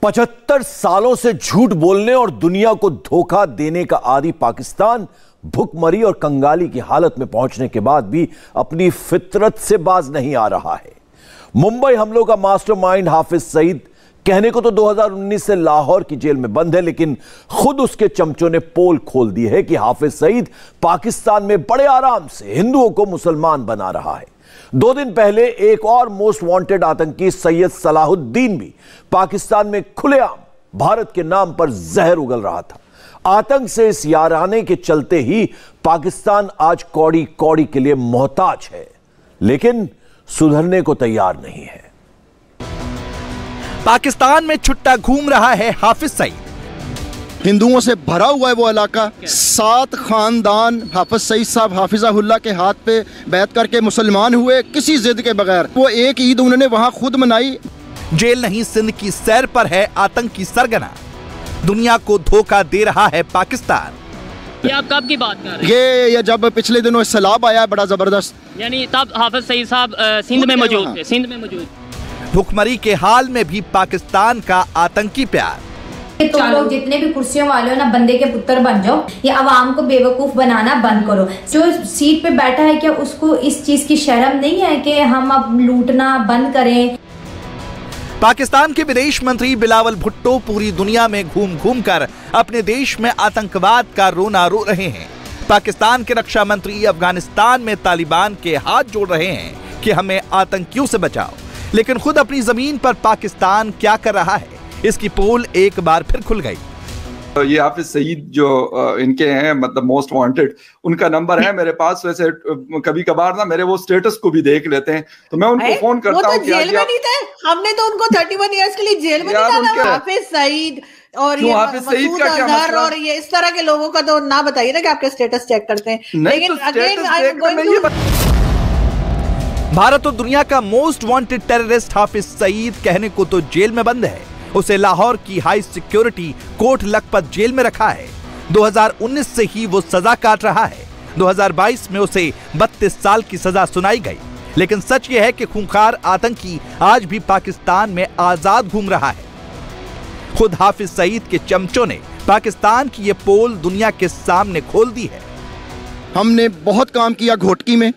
75 सालों से झूठ बोलने और दुनिया को धोखा देने का आदी पाकिस्तान भुखमरी और कंगाली की हालत में पहुंचने के बाद भी अपनी फितरत से बाज नहीं आ रहा है। मुंबई हमलों का मास्टरमाइंड हाफिज सईद कहने को तो 2019 से लाहौर की जेल में बंद है, लेकिन खुद उसके चमचों ने पोल खोल दी है कि हाफिज सईद पाकिस्तान में बड़े आराम से हिंदुओं को मुसलमान बना रहा है। 2 दिन पहले एक और मोस्ट वांटेड आतंकी सैयद सलाहुद्दीन भी पाकिस्तान में खुलेआम भारत के नाम पर जहर उगल रहा था। आतंक से इस याराने के चलते ही पाकिस्तान आज कौड़ी कौड़ी के लिए मोहताज है, लेकिन सुधरने को तैयार नहीं है। पाकिस्तान में छुट्टा घूम रहा है हाफिज सईद। हिंदुओं से भरा हुआ है वो इलाका। 7 खानदान हाफिज सईद साहब हाफिज़हुल्लाह के हाथ पे बैत करके मुसलमान हुए किसी जिद के बगैर। वो एक ईद उन्होंने वहां खुद मनाई। जेल नहीं सिंध की सैर पर है आतंकी सरगना। दुनिया को धोखा दे रहा है पाकिस्तान। ये आप कब की बात कर रहे हैं? ये जब पिछले दिनों सैलाब आया बड़ा जबरदस्त, यानी तब हाफिज सईद साहब सिंध में मौजूद थे। सिंध में मौजूद। भुखमरी के हाल में भी पाकिस्तान का आतंकी प्यार। तुम लोग जितने भी कुर्सियों वाले हो ना, बंदे के पुत्र बन जाओ। ये आवाम को बेवकूफ बनाना बंद करो। जो सीट पे बैठा है क्या उसको इस चीज की शर्म नहीं है कि हम अब लूटना बंद करें? पाकिस्तान के विदेश मंत्री बिलावल भुट्टो पूरी दुनिया में घूम घूम कर अपने देश में आतंकवाद का रोना रो रहे हैं। पाकिस्तान के रक्षा मंत्री अफगानिस्तान में तालिबान के हाथ जोड़ रहे हैं कि हमें आतंकियों से बचाओ, लेकिन खुद अपनी जमीन पर पाकिस्तान क्या कर रहा है, इसकी पोल एक बार फिर खुल गई। ये हाफिज सईद जो इनके हैं मतलब मोस्ट वांटेड, उनका नंबर है मेरे पास। वैसे कभी कभार ना मेरे वो स्टेटस को भी देख लेते हैं, तो मैं उनको फोन करता हूँ। जेल में नहीं थे, हमने तो उनको 31 इयर्स के लिए जेल में नहीं डाला। हाफिज सईद और ये मसूद अजहर और ये इस तरह के लोगों का तो ना बताइए ना कि आपके स्टेटस चेक करते हैं। लेकिन भारत और दुनिया का most wanted terrorist Hafiz Saeed कहने को तो जेल में बंद है। उसे लाहौर की high security Kot Lakhpat jail में रखा है। 2019 से ही वो सजा काट रहा है। 2022 में उसे 32 साल की सजा सुनाई गई। लेकिन सच ये है कि खूंखार आतंकी आज भी पाकिस्तान में आजाद घूम रहा है। खुद हाफिज सईद के चमचों ने पाकिस्तान की ये पोल दुनिया के सामने खोल दी है। हमने बहुत काम किया घोटकी में,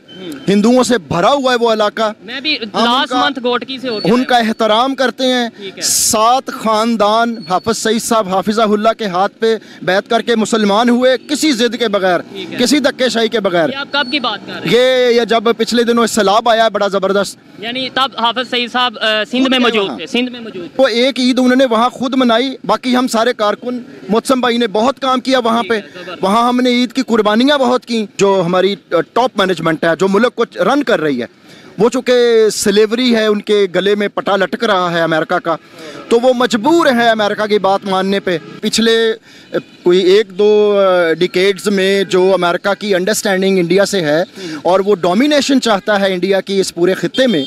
हिंदुओं से भरा हुआ है वो इलाका। मैं भी लास्ट मंथ घोटकी से होके उनका एहतराम करते हैं। 7 खानदान हाफिज सईद साहब हाफिज़हुल्लाह के हाथ पे बैत करके मुसलमान हुए किसी जिद के बगैर, किसी धक्केशाही के बगैर। आप कब की बात कर रहे हैं? ये जब पिछले दिनों सैलाब आया बड़ा जबरदस्त, यानी तब हाफिज सईद साहब सिंध में मौजूद थे। सिंध में मौजूद। वो एक ईद उन्होंने वहाँ खुद मनाई। बाकी हम सारे कारकुन, मोहतसम भाई ने बहुत काम किया वहाँ पे। वहाँ हमने ईद की कुर्बानियाँ बहुत की। जो हमारी टॉप मैनेजमेंट है जो मुल्क को रन कर रही है, वो चूंकि स्लेवरी है, उनके गले में पटा लटक रहा है अमेरिका का, तो वो मजबूर है अमेरिका की बात मानने पे। पिछले कोई 1-2 डिकेड्स में जो अमेरिका की अंडरस्टैंडिंग इंडिया से है और वो डोमिनेशन चाहता है इंडिया की इस पूरे खित्ते में,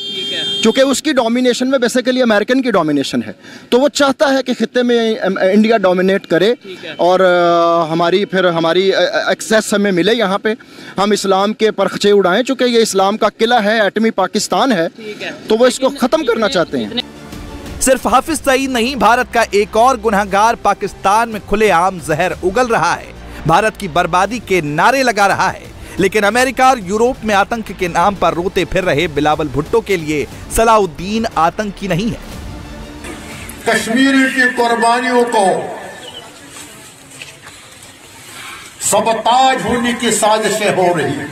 चूँकि उसकी डोमिनेशन में बेसिकली अमेरिकन की डोमिनेशन है, तो वो चाहता है कि खित्ते में इंडिया डोमिनेट करे और हमारी एक्सेस हमें मिले। यहाँ पे हम इस्लाम के परखचे उड़ाएं, चूँकि ये इस्लाम का किला है, एटमी पाकिस्तान है, तो वो इसको ख़त्म करना चाहते हैं। सिर्फ हाफिज सईद नहीं, भारत का एक और गुनहगार पाकिस्तान में खुलेआम जहर उगल रहा है, भारत की बर्बादी के नारे लगा रहा है। लेकिन अमेरिका और यूरोप में आतंक के नाम पर रोते फिर रहे बिलावल भुट्टो के लिए सलाहुद्दीन आतंकी नहीं है। कश्मीर की कुर्बानियों को सबताज होने की साजिशें हो रही है।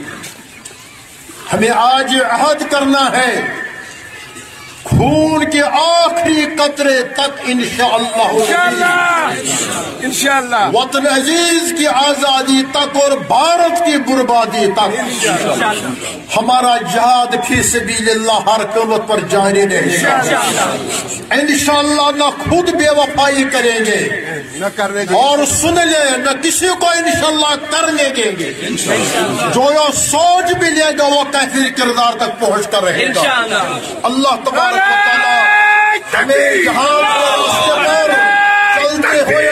हमें आज अहद करना है, खून के आखिरी कतरे तक इंशाअल्लाह वतन अजीज की आजादी तक और भारत की बर्बादी तक हमारा जिहाद फी सबीलिल्लाह हर क़ीमत पर जारी रहेगा। इंशाअल्लाह न खुद बेवफाई करेंगे और सुन ले, न किसी को इंशाअल्लाह करने देंगे। जो यो सोच भी लेगा वो काफिर किरदार तक पहुँच कर रहेगा। अल्लाह तबारक व तआला हमें जहां पर चलते हुए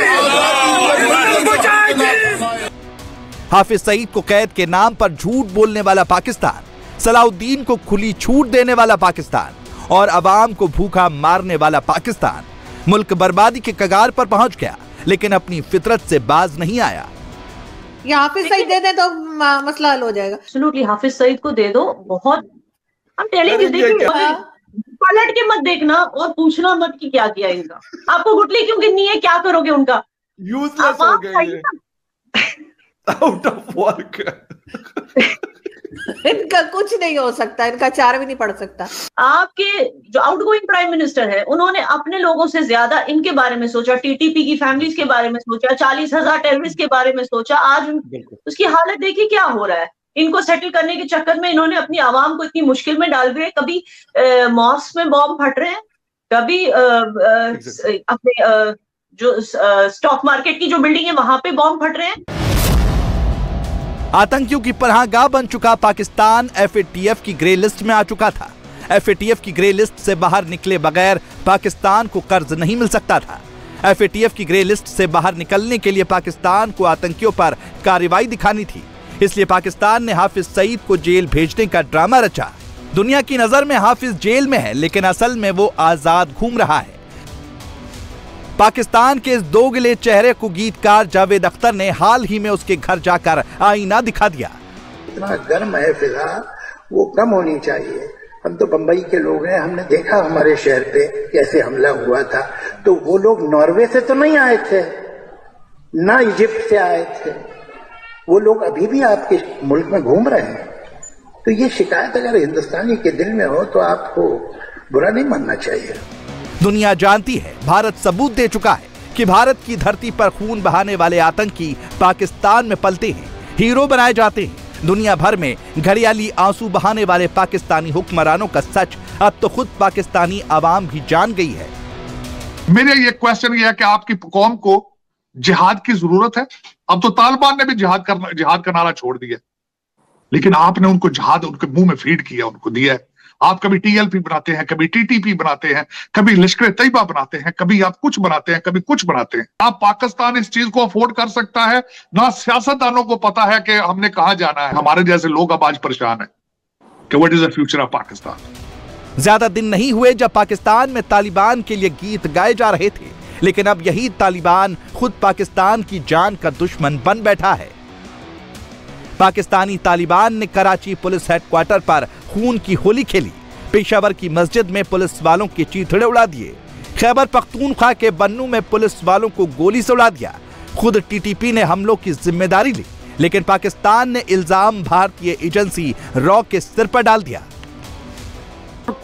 हाफिज सईद को कैद के नाम पर झूठ बोलने वाला पाकिस्तान, सलाहुद्दीन को खुली छूट देने वाला पाकिस्तान और अवाम को भूखा मारने वाला पाकिस्तान, मुल्क बर्बादी के कगार पर पहुंच गया, लेकिन अपनी फितरत से बाज नहीं आया। ये हाफिज सईद दे दें तो मसला हल हो जाएगा। एब्सोल्युटली हाफिज सईद को दे दो। बहुत हम टेलिंग यू, देखिए पलट के मत देखना और पूछना मत कि क्या किया इनका। आपको गुटली क्यों गिननी है, क्या करोगे उनका? यूजलेस हो गए, आउट ऑफ वर्क। इनका कुछ नहीं हो सकता, इनका चार भी नहीं पड़ सकता। आपके जो आउटगोइंग प्राइम मिनिस्टर है, उन्होंने अपने लोगों से ज्यादा इनके बारे में सोचा, टीटीपी की फैमिलीज के बारे में सोचा, 40,000 टेररिस्ट के बारे में सोचा। आज उसकी हालत देखिए क्या हो रहा है। इनको सेटल करने के चक्कर में इन्होंने अपनी आवाम को इतनी मुश्किल में डाल दिया। कभी मॉस्क में बॉम्ब फट रहे हैं, कभी अपने जो स्टॉक मार्केट की जो बिल्डिंग है वहां पे बॉम्ब फट रहे हैं। आतंकियों की पनाहगाह बन चुका पाकिस्तान एफएटीएफ की ग्रे लिस्ट में आ चुका था। एफएटीएफ की ग्रे लिस्ट से बाहर निकले बगैर पाकिस्तान को कर्ज नहीं मिल सकता था। एफएटीएफ की ग्रे लिस्ट से बाहर निकलने के लिए पाकिस्तान को आतंकियों पर कार्रवाई दिखानी थी। इसलिए पाकिस्तान ने हाफिज सईद को जेल भेजने का ड्रामा रचा। दुनिया की नजर में हाफिज जेल में है, लेकिन असल में वो आजाद घूम रहा है। पाकिस्तान के इस दोगले चेहरे को गीतकार जावेद अख्तर ने हाल ही में उसके घर जाकर आईना दिखा दिया। इतना गर्म है फिजा, वो कम होनी चाहिए। हम तो बंबई के लोग हैं, हमने देखा हमारे शहर पे कैसे हमला हुआ था। तो वो लोग नॉर्वे से तो नहीं आए थे, ना इजिप्ट से आए थे, वो लोग अभी भी आपके मुल्क में घूम रहे हैं। तो ये शिकायत अगर हिंदुस्तानी के दिल में हो तो आपको बुरा नहीं मानना चाहिए। दुनिया जानती है, भारत सबूत दे चुका है कि भारत की धरती पर खून बहाने वाले आतंकी पाकिस्तान में पलते हैं, हीरो बनाए जाते हैं। दुनिया भर में घड़ियाली आंसू बहाने वाले पाकिस्तानी हुक्मरानों का सच अब तो खुद पाकिस्तानी आवाम भी जान गई है। मेरा ये क्वेश्चन ये है कि आपकी कौम को जिहाद की जरूरत है? अब तो तालिबान ने भी जिहाद का नारा छोड़ दिया, लेकिन आपने उनको जिहाद उनके मुंह में फीड किया, उनको दिया है। आप कभी टीएलपी बनाते हैं, कभी टीटीपी बनाते हैं, कभी लश्कर तैयबा बनाते हैं, कभी आप कुछ बनाते हैं, कभी कुछ बनाते हैं। आप पाकिस्तान इस चीज को अफोर्ड कर सकता है ना? सियासतदानों को पता है कि हमने कहां जाना है। हमारे जैसे लोग अब आज परेशान है कि what is the future of Pakistan. ज्यादा दिन नहीं हुए जब पाकिस्तान में तालिबान के लिए गीत गाए जा रहे थे, लेकिन अब यही तालिबान खुद पाकिस्तान की जान का दुश्मन बन बैठा है। पाकिस्तानी तालिबान ने कराची पुलिस हेडक्वार्टर पर खून की होली खेली, पेशावर की मस्जिद में पुलिस वालों के चीथड़े उड़ा दिए, खैबर पख्तूनख्वा के बन्नू में पुलिस वालों को गोली से उड़ा दिया। खुद टीटीपी ने हमलों की जिम्मेदारी ली, लेकिन पाकिस्तान ने इल्जाम भारतीय एजेंसी रॉ के सिर पर डाल दिया।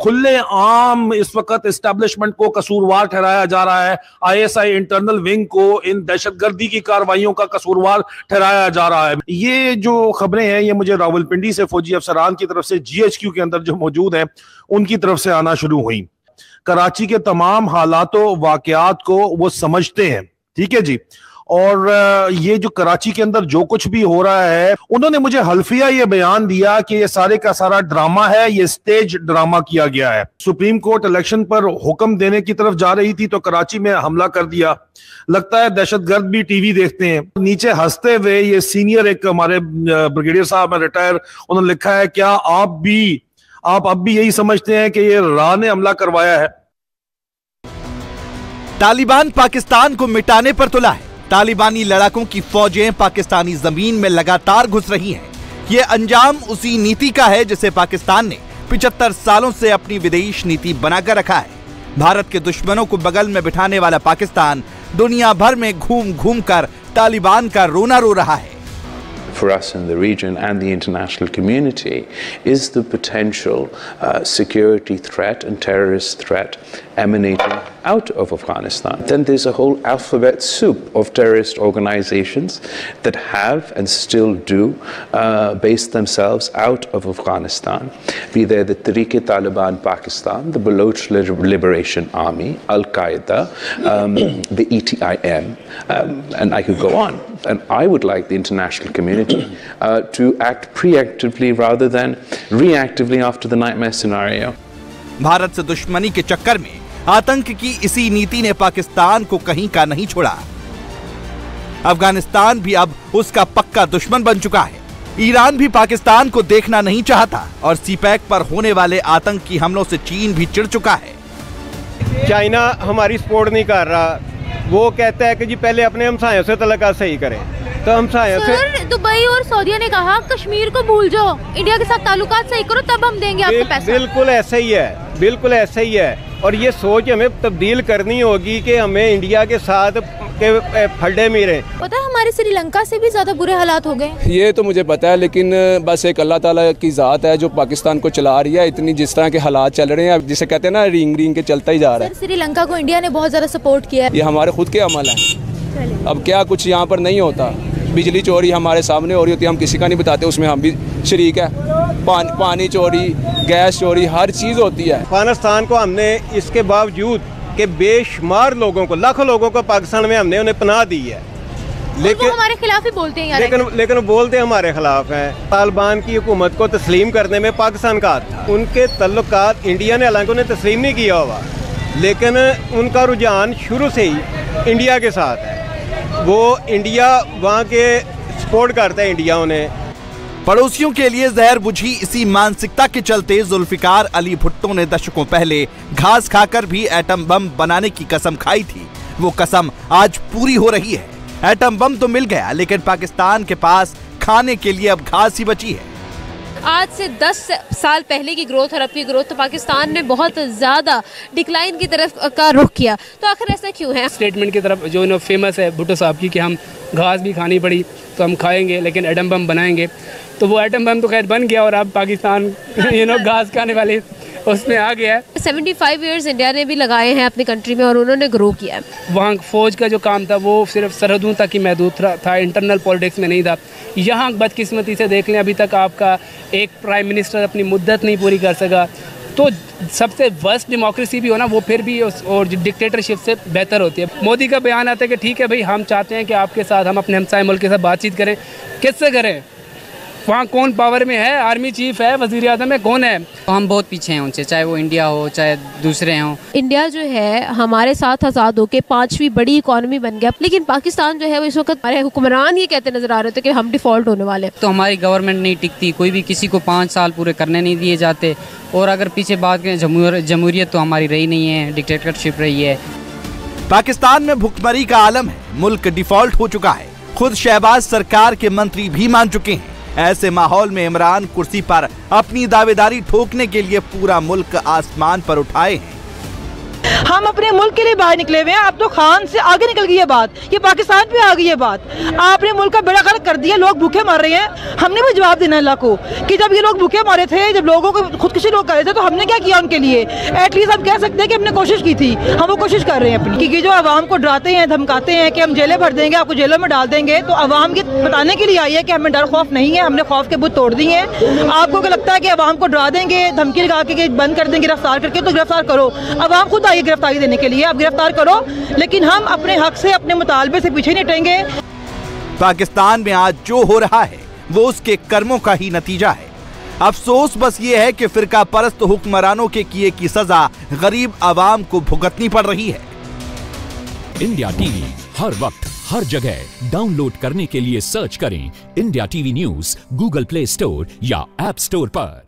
खुले आम इस वक्त एस्टेब्लिशमेंट को कसूरवार ठहराया जा रहा है। आईएसआई इंटरनल विंग को इन दहशतगर्दी की कार्रवाइयों का कसूरवार ठहराया जा रहा है। ये जो खबरें हैं ये मुझे रावलपिंडी से फौजी अफसरान की तरफ से जीएचक्यू के अंदर जो मौजूद हैं उनकी तरफ से आना शुरू हुई। कराची के तमाम हालातों वाकयात को वो समझते हैं, ठीक है जी। और ये जो कराची के अंदर जो कुछ भी हो रहा है, उन्होंने मुझे हल्फिया ये बयान दिया कि ये सारे का सारा ड्रामा है, ये स्टेज ड्रामा किया गया है। सुप्रीम कोर्ट इलेक्शन पर हुक्म देने की तरफ जा रही थी तो कराची में हमला कर दिया। लगता है दहशतगर्द भी टीवी देखते हैं। नीचे हंसते हुए ये सीनियर एक हमारे ब्रिगेडियर साहब रिटायर, उन्होंने लिखा है क्या आप अब भी यही समझते हैं कि ये रॉ ने हमला करवाया है? तालिबान पाकिस्तान को मिटाने पर तुला है। तालिबानी लड़ाकों की फौजें पाकिस्तानी जमीन में लगातार घुस रही हैं। ये अंजाम उसी नीति का है जिसे पाकिस्तान ने 75 सालों से अपनी विदेश नीति बनाकर रखा है। भारत के दुश्मनों को बगल में बिठाने वाला पाकिस्तान दुनिया भर में घूम घूम कर तालिबान का रोना रो रहा है। For us in the region and the international community is the potential security threat and terrorist threat emanating out of Afghanistan. Then there's a whole alphabet soup of terrorist organizations that have and still do base themselves out of Afghanistan. Be there the Tehreek-e-Taliban Pakistan, the Baloch Liberation Army, Al-Qaeda, the ETIM, and I could go on. And I would like the international community to act preemptively rather than reactively after the nightmare scenario. Bharat से दुश्मनी के चक्कर में आतंक की इसी नीति ने पाकिस्तान को कहीं का नहीं छोड़ा। अफगानिस्तान भी अब उसका पक्का दुश्मन बन चुका है। ईरान भी पाकिस्तान को देखना नहीं चाहता और सीपैक पर होने वाले आतंकी हमलों से चीन भी चिढ़ चुका है। चाइना हमारी सपोर्ट नहीं कर रहा, वो कहता है कि जी पहले अपने हमसायों से तल्लुकात सही करें। तो हमसायों से दुबई और सऊदीया ने कहा कश्मीर को भूल जाओ, इंडिया के साथ ताल्लुकात सही करो तब हम देंगे आपको पैसा। बिल्कुल ऐसा ही है, बिल्कुल ऐसा ही है। और ये सोच हमें तब्दील करनी होगी कि हमें इंडिया के साथ के फड्डे मेरे। पता है हमारे श्रीलंका से भी ज्यादा बुरे हालात हो गए। ये तो मुझे पता है, लेकिन बस एक अल्लाह ताला की ज़ात है जो पाकिस्तान को चला रही है। इतनी जिस तरह के हालात चल रहे हैं, जिसे कहते हैं ना रिंग रिंग के चलता ही जा रहा है। श्रीलंका को इंडिया ने बहुत ज्यादा सपोर्ट किया है। ये हमारे खुद के अमल है। अब क्या कुछ यहाँ पर नहीं होता, बिजली चोरी हमारे सामने हो रही होती है, हम किसी का नहीं बताते, उसमें हम भी शरीक है। पानी चोरी, गैस चोरी, हर चीज़ होती है। अफगानिस्तान को हमने इसके बावजूद कि बेशुमार लोगों को, लाखों लोगों को पाकिस्तान में हमने उन्हें पनाह दी है, लेकिन हमारे खिलाफ ही बोलते हैं यार। लेकिन बोलते हमारे खिलाफ हैं। तालिबान की हुकूमत को तस्लीम करने में पाकिस्तान का हाथ था। उनके तल्लुकात इंडिया ने हालांकि उन्हें तस्लीम नहीं किया हुआ, लेकिन उनका रुझान शुरू से ही इंडिया के साथ है। वो इंडिया वहाँ के सपोर्ट करता है इंडिया उन्हें। पड़ोसियों के लिए जहर बुझी इसी मानसिकता के चलते जुल्फिकार अली भुट्टो ने दशकों पहले घास खाकर भी एटम बम बनाने की कसम खाई थी। वो कसम आज पूरी हो रही है। एटम बम तो मिल गया, लेकिन पाकिस्तान के पास खाने के लिए अब घास ही बची है। आज से 10 साल पहले की ग्रोथ और अब की ग्रोथ तो पाकिस्तान ने बहुत ज़्यादा डिक्लाइन की तरफ का रुख किया, तो आखिर ऐसा क्यों है? स्टेटमेंट की तरफ जो फेमस है भुट्टो साहब की कि हम घास भी खानी पड़ी तो हम खाएंगे लेकिन एटम बम बनाएंगे, तो वो एटम बम तो खैर बन गया और अब पाकिस्तान घास खाने वाले उसमें आ गया है। 75 इयर्स इंडिया ने भी लगाए हैं अपनी कंट्री में और उन्होंने ग्रो किया है। वहाँ फौज का जो काम था वो सिर्फ सरहदों तक ही महदूद था, इंटरनल पॉलिटिक्स में नहीं था। यहाँ बदकिस्मती से देख लें, अभी तक आपका एक प्राइम मिनिस्टर अपनी मुद्दत नहीं पूरी कर सका। तो सबसे वर्स्ट डेमोक्रेसी भी हो ना, वो फिर भी और डिक्टेटरशिप से बेहतर होती है। मोदी का बयान आता है कि ठीक है भाई, हम चाहते हैं कि आपके साथ हम अपने हमसाए मुल्क के साथ बातचीत करें। किससे करें? वहाँ कौन पावर में है? आर्मी चीफ है, वजीर आज़म है, कौन है? तो हम बहुत पीछे हैं उनसे, चाहे वो इंडिया हो चाहे दूसरे हों। इंडिया जो है हमारे साथ आज़ाद होकर 5वीं बड़ी इकॉनमी बन गया, लेकिन पाकिस्तान जो है वो इस वक्त हमारे हुक्मरान ये कहते नजर आ रहे थे कि हम डिफॉल्ट होने वाले। तो हमारी गवर्नमेंट नहीं टिकती, कोई भी किसी को 5 साल पूरे करने नहीं दिए जाते। और अगर पीछे बात करें जमहूरियत तो हमारी रही नहीं है, डिक्टेटरशिप रही है। पाकिस्तान में भुखमरी का आलम है, मुल्क डिफॉल्ट हो चुका है। खुद शहबाज सरकार के मंत्री भी मान चुके हैं। ऐसे माहौल में इमरान कुर्सी पर अपनी दावेदारी ठोकने के लिए पूरा मुल्क आसमान पर उठाए हैं। हम अपने मुल्क के लिए बाहर निकले हुए हैं। अब तो खान से आगे निकल गई है बात, ये पाकिस्तान पे आ गई है बात। आपने मुल्क का बेड़ा गर्क कर दिया, लोग भूखे मर रहे हैं। हमने भी जवाब देना अल्लाह को कि जब ये लोग भूखे मारे थे, जब लोगों को खुदकुशी लोग कर रहे थे, तो हमने क्या किया उनके लिए? एटलीस्ट हम कह सकते हैं कि हमने कोशिश की थी। हम वो कोशिश कर रहे हैं अपनी, क्योंकि जो आवाम को डराते हैं, धमकाते हैं कि हम जेलें भर देंगे, आपको जेलों में डाल देंगे, तो आवाम ये बताने के लिए आई है कि हमें डर खौफ नहीं है, हमने खौफ के बुत तोड़ दिए हैं। आपको क्या लगता है कि आवाम को डरा देंगे, धमकी लगा के बंद कर देंगे, गिरफ्तार करके? तो गिरफ्तार करो, आवाम खुद आई गिरफ्तारी देने के लिए, आप गिरफ्तार करो, लेकिन हम अपने हक से, अपने मुतालबे से पीछे नहीं हटेंगे। पाकिस्तान में आज जो हो रहा है वो उसके कर्मों का ही नतीजा है। अफसोस बस ये है कि फिरका परस्त हुक्मरानों के किए की सजा गरीब आवाम को भुगतनी पड़ रही है। इंडिया टीवी हर वक्त हर जगह डाउनलोड करने के लिए सर्च करें India TV news Google play store या ऐप स्टोर पर।